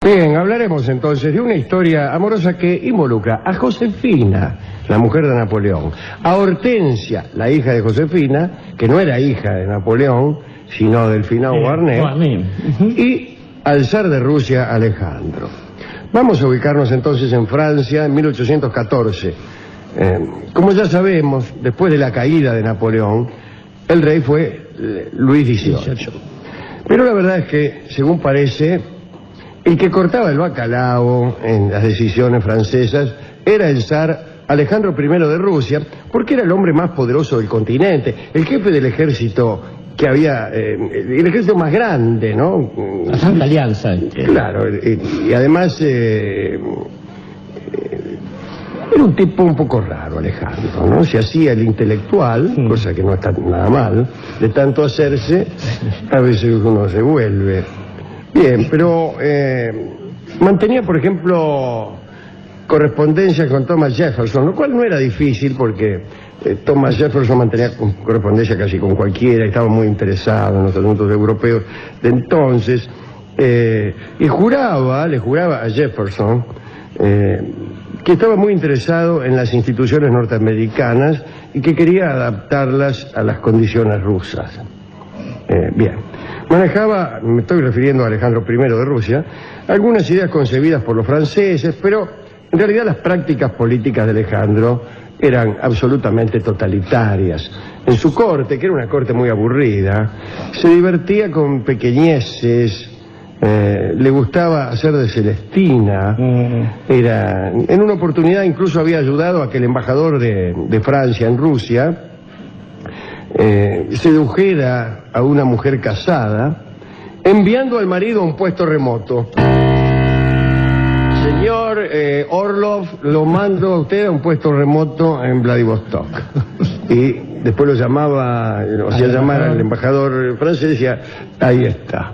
Bien, hablaremos entonces de una historia amorosa que involucra a Josefina, la mujer de Napoleón, a Hortensia, la hija de Josefina, que no era hija de Napoleón, sino del finado Beauharnais, y al zar de Rusia, Alejandro. Vamos a ubicarnos entonces en Francia en 1814. Como ya sabemos, después de la caída de Napoleón, el rey fue Luis XVIII. Pero la verdad es que, según parece, el que cortaba el bacalao en las decisiones francesas era el zar Alejandro I de Rusia, porque era el hombre más poderoso del continente, el jefe del ejército que había, el ejército más grande, ¿no? La Santa Alianza. Claro, y además era un tipo un poco raro, Alejandro, ¿no? Se hacía el intelectual, cosa que no está nada mal, de tanto hacerse, a veces uno se vuelve. Bien, pero mantenía, por ejemplo, correspondencia con Thomas Jefferson, lo cual no era difícil porque Thomas Jefferson mantenía correspondencia casi con cualquiera, estaba muy interesado en los asuntos europeos de entonces, y le juraba a Jefferson que estaba muy interesado en las instituciones norteamericanas y que quería adaptarlas a las condiciones rusas. Bien. Manejaba, me estoy refiriendo a Alejandro I de Rusia, algunas ideas concebidas por los franceses, pero en realidad las prácticas políticas de Alejandro eran absolutamente totalitarias. En su corte, que era una corte muy aburrida, se divertía con pequeñeces, le gustaba hacer de Celestina, en una oportunidad incluso había ayudado a que el embajador de Francia en Rusia sedujera a una mujer casada, enviando al marido a un puesto remoto. Señor Orlov, lo mando a usted a un puesto remoto en Vladivostok. Y después lo llamaba, o hacía llamar al embajador francés y decía, ahí está.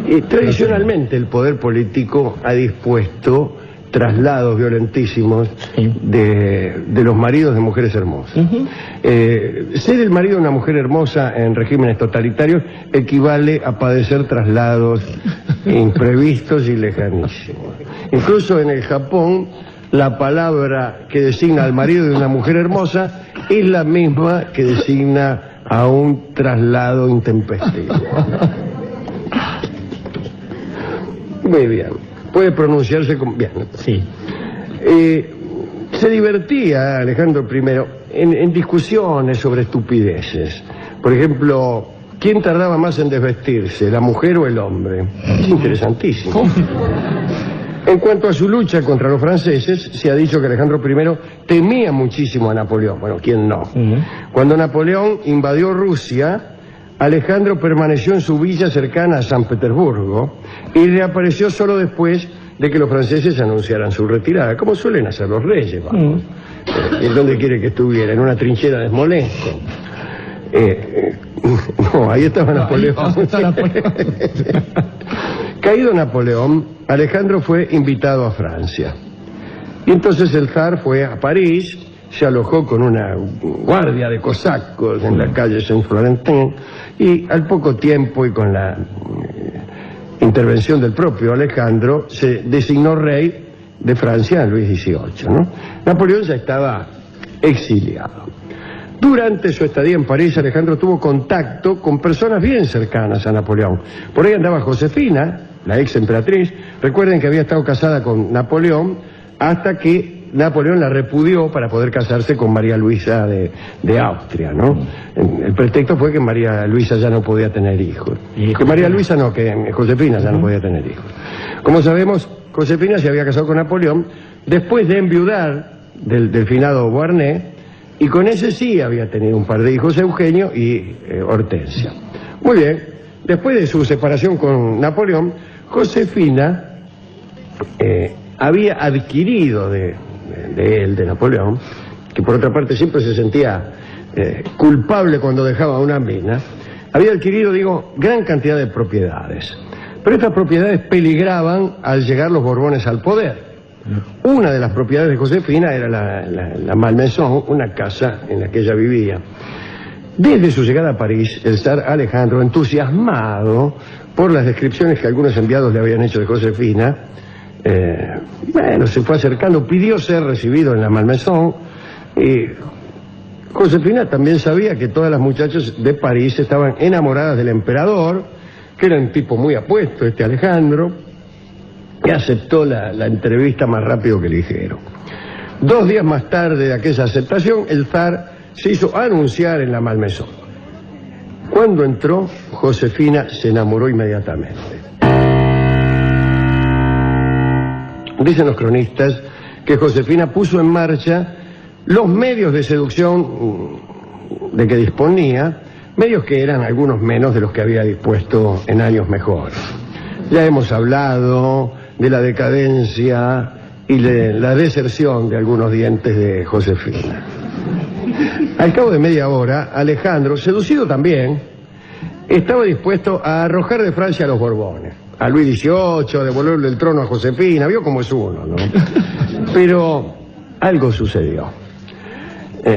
Y tradicionalmente el poder político ha dispuesto traslados violentísimos de los maridos de mujeres hermosas. Ser el marido de una mujer hermosa en regímenes totalitarios equivale a padecer traslados imprevistos y lejanísimos. Incluso en el Japón, la palabra que designa al marido de una mujer hermosa es la misma que designa a un traslado intempestivo. Muy bien. Puede pronunciarse con... Bien. Sí. Se divertía Alejandro I en discusiones sobre estupideces. Por ejemplo, ¿quién tardaba más en desvestirse, la mujer o el hombre? Es interesantísimo. En cuanto a su lucha contra los franceses, se ha dicho que Alejandro I temía muchísimo a Napoleón. Bueno, ¿quién no? Cuando Napoleón invadió Rusia, Alejandro permaneció en su villa cercana a San Petersburgo y reapareció solo después de que los franceses anunciaran su retirada, como suelen hacer los reyes, vamos. ¿En dónde quiere que estuviera? En una trinchera de Smolensk. No, ahí estaba Napoleón. Caído Napoleón, Alejandro fue invitado a Francia. Y entonces el zar fue a París, se alojó con una guardia de cosacos en la calle Saint-Florentin y al poco tiempo y con la intervención del propio Alejandro se designó rey de Francia a Luis XVIII, ¿no? Napoleón ya estaba exiliado. Durante su estadía en París, Alejandro tuvo contacto con personas bien cercanas a Napoleón. Por ahí andaba Josefina, la ex emperatriz. Recuerden que había estado casada con Napoleón hasta que Napoleón la repudió para poder casarse con María Luisa de Austria, ¿no? El pretexto fue que María Luisa ya no podía tener hijos. Que María Luisa no, que Josefina ya no podía tener hijos. Como sabemos, Josefina se había casado con Napoleón después de enviudar del finado Beauharnais, y con ese sí había tenido un par de hijos, Eugenio y Hortensia. Muy bien, después de su separación con Napoleón, Josefina había adquirido de Napoleón, que por otra parte siempre se sentía culpable cuando dejaba una mina, había adquirido, gran cantidad de propiedades. Pero estas propiedades peligraban al llegar los Borbones al poder. Una de las propiedades de Josefina era la Malmaison, una casa en la que ella vivía. Desde su llegada a París, el zar Alejandro, entusiasmado por las descripciones que algunos enviados le habían hecho de Josefina, bueno, se fue acercando, pidió ser recibido en la Malmaison, y Josefina también sabía que todas las muchachas de París estaban enamoradas del emperador, que era un tipo muy apuesto, Alejandro, y aceptó la entrevista más rápido que ligero. 2 días más tarde de aquella aceptación, el zar se hizo anunciar en la Malmaison. Cuando entró, Josefina se enamoró inmediatamente. Dicen los cronistas que Josefina puso en marcha los medios de seducción de que disponía, medios que eran algunos menos de los que había dispuesto en años mejores. Ya hemos hablado de la decadencia y de la deserción de algunos dientes de Josefina. Al cabo de media hora, Alejandro, seducido también, estaba dispuesto a arrojar de Francia a los Borbones, a Luis XVIII, a devolverle el trono a Josefina. Vio cómo es uno, ¿no? Pero algo sucedió.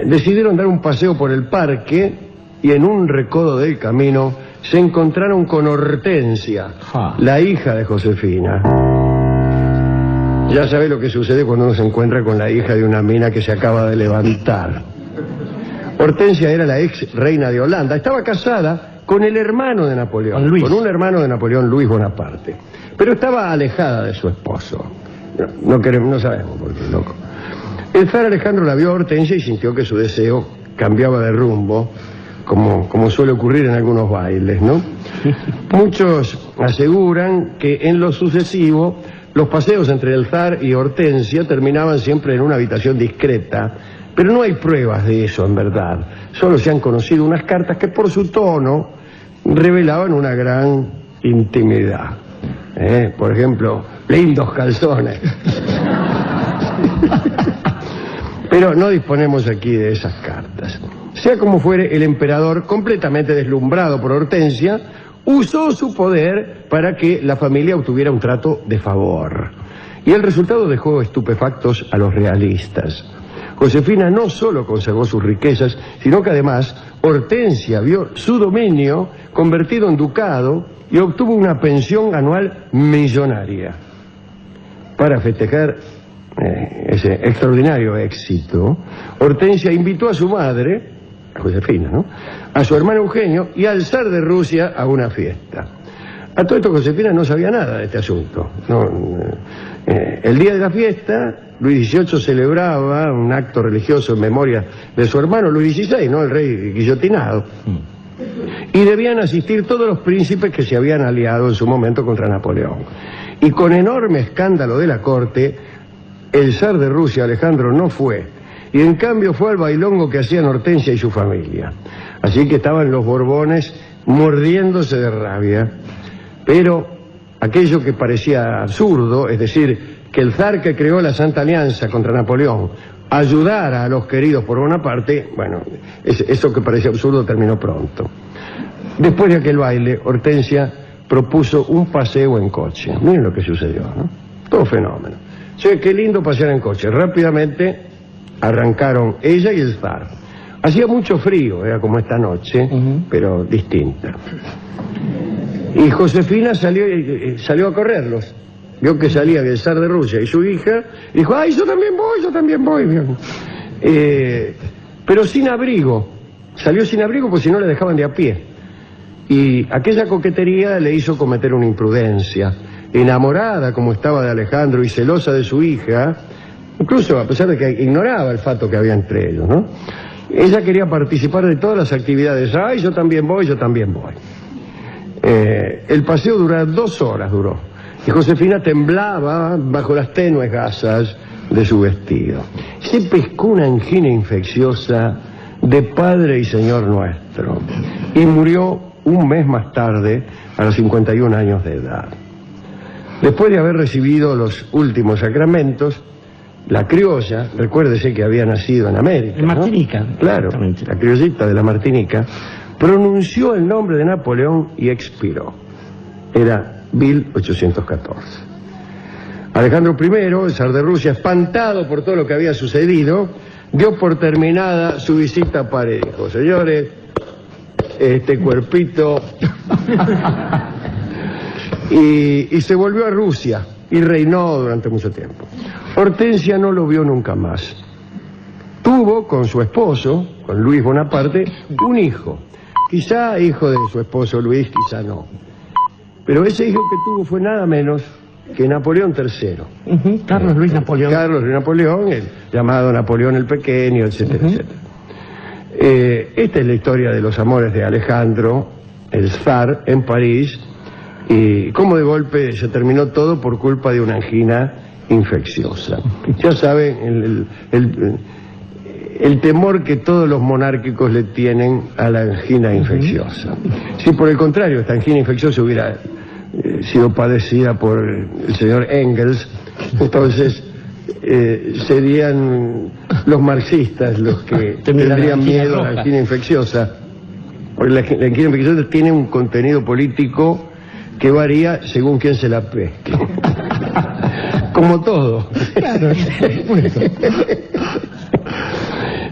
Decidieron dar un paseo por el parque y en un recodo del camino se encontraron con Hortensia, la hija de Josefina. Ya sabe lo que sucede cuando uno se encuentra con la hija de una mina que se acaba de levantar. Hortensia era la ex reina de Holanda. Estaba casada con el hermano de Napoleón, con un hermano de Napoleón, Luis Bonaparte. Pero estaba alejada de su esposo. No sabemos por qué, loco. El zar Alejandro la vio a Hortensia y sintió que su deseo cambiaba de rumbo, como suele ocurrir en algunos bailes, ¿no? Muchos aseguran que en lo sucesivo los paseos entre el zar y Hortensia terminaban siempre en una habitación discreta, pero no hay pruebas de eso en verdad. Solo se han conocido unas cartas que por su tono revelaban una gran intimidad. Por ejemplo, lindos calzones. Pero no disponemos aquí de esas cartas. Sea como fuere, el emperador, completamente deslumbrado por Hortensia, usó su poder para que la familia obtuviera un trato de favor. Y el resultado dejó estupefactos a los realistas. Josefina no solo conservó sus riquezas, sino que además Hortensia vio su dominio convertido en ducado y obtuvo una pensión anual millonaria. Para festejar ese extraordinario éxito, Hortensia invitó a su madre, a Josefina, ¿no?, a su hermano Eugenio y al zar de Rusia a una fiesta. A todo esto Josefina no sabía nada de este asunto. El día de la fiesta, Luis XVIII celebraba un acto religioso en memoria de su hermano Luis XVI, ¿no?, el rey guillotinado. Y debían asistir todos los príncipes que se habían aliado en su momento contra Napoleón. Y con enorme escándalo de la corte, el zar de Rusia, Alejandro, no fue. Y en cambio fue al bailongo que hacían Hortensia y su familia. Así que estaban los Borbones mordiéndose de rabia. Pero aquello que parecía absurdo, es decir, que el zar que creó la Santa Alianza contra Napoleón ayudara a los queridos por Bonaparte, bueno, eso que parecía absurdo terminó pronto. Después de aquel baile, Hortensia propuso un paseo en coche. Miren lo que sucedió, ¿no? Todo fenómeno. Che, qué lindo pasear en coche. Rápidamente arrancaron ella y el zar. Hacía mucho frío, era como esta noche, pero distinta. Y Josefina salió a correrlos. Vio que salía el zar de Rusia y su hija, y dijo, ¡ay, yo también voy! Pero sin abrigo. Salió sin abrigo porque si no le dejaban de a pie. Y aquella coquetería le hizo cometer una imprudencia. Enamorada como estaba de Alejandro y celosa de su hija, incluso a pesar de que ignoraba el fato que había entre ellos, ¿no?, ella quería participar de todas las actividades. ¡Ay, yo también voy! El paseo duró 2 horas, y Josefina temblaba bajo las tenues gasas de su vestido. Se pescó una angina infecciosa de Padre y Señor nuestro, y murió un mes más tarde, a los 51 años de edad. Después de haber recibido los últimos sacramentos, la criolla, recuérdese que había nacido en América, en Martinica, ¿no? Claro, la criollita de la Martinica, pronunció el nombre de Napoleón y expiró. Era 1814. Alejandro I, el zar de Rusia, espantado por todo lo que había sucedido, dio por terminada su visita a París. Dijo, señores, este cuerpito y se volvió a Rusia y reinó durante mucho tiempo. Hortensia no lo vio nunca más. Tuvo con su esposo, con Luis Bonaparte, un hijo. Quizá hijo de su esposo Luis, quizá no. Pero ese hijo que tuvo fue nada menos que Napoleón III. Carlos Luis Napoleón. Carlos Luis Napoleón, el llamado Napoleón el Pequeño, etcétera, etcétera. Esta es la historia de los amores de Alejandro, el zar, en París, y cómo de golpe se terminó todo por culpa de una angina infecciosa. Ya saben, el temor que todos los monárquicos le tienen a la angina infecciosa. Si por el contrario esta angina infecciosa hubiera sido padecida por el señor Engels, entonces serían los marxistas los que tendrían miedo a la angina infecciosa, porque la angina infecciosa tiene un contenido político que varía según quién se la pesque. Como todo. Claro,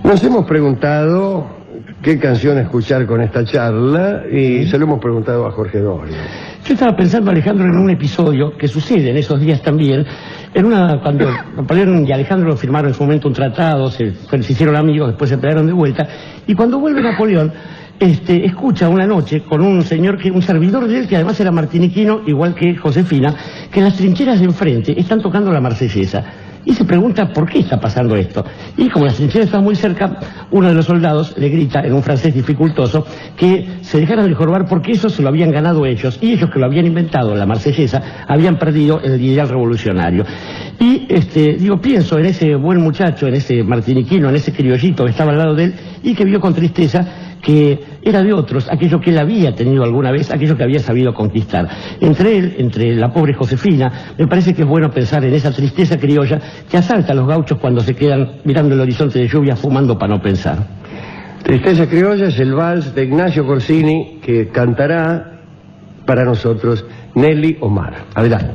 Nos hemos preguntado qué canción escuchar con esta charla y se lo hemos preguntado a Jorge Doria. Yo estaba pensando, Alejandro, en un episodio que sucede en esos días también, cuando Napoleón y Alejandro firmaron en su momento un tratado, se hicieron amigos, después se pelearon de vuelta, y cuando vuelve Napoleón, escucha una noche con un señor, un servidor de él, que además era martiniquino, igual que Josefina, que en las trincheras de enfrente están tocando la Marsellesa. Y se pregunta por qué está pasando esto. Y como las trincheras están muy cerca, uno de los soldados le grita en un francés dificultoso que se dejaran de jorobar porque eso se lo habían ganado ellos, y ellos que lo habían inventado, la Marsellesa, habían perdido el ideal revolucionario. Y pienso en ese buen muchacho, en ese martiniquino, en ese criollito que estaba al lado de él y que vio con tristeza que era de otros, aquello que él había tenido alguna vez, aquello que había sabido conquistar. Entre la pobre Josefina, me parece que es bueno pensar en esa tristeza criolla que asalta a los gauchos cuando se quedan mirando el horizonte de lluvia fumando para no pensar. Tristeza criolla es el vals de Ignacio Corsini que cantará para nosotros Nelly Omar. Adelante.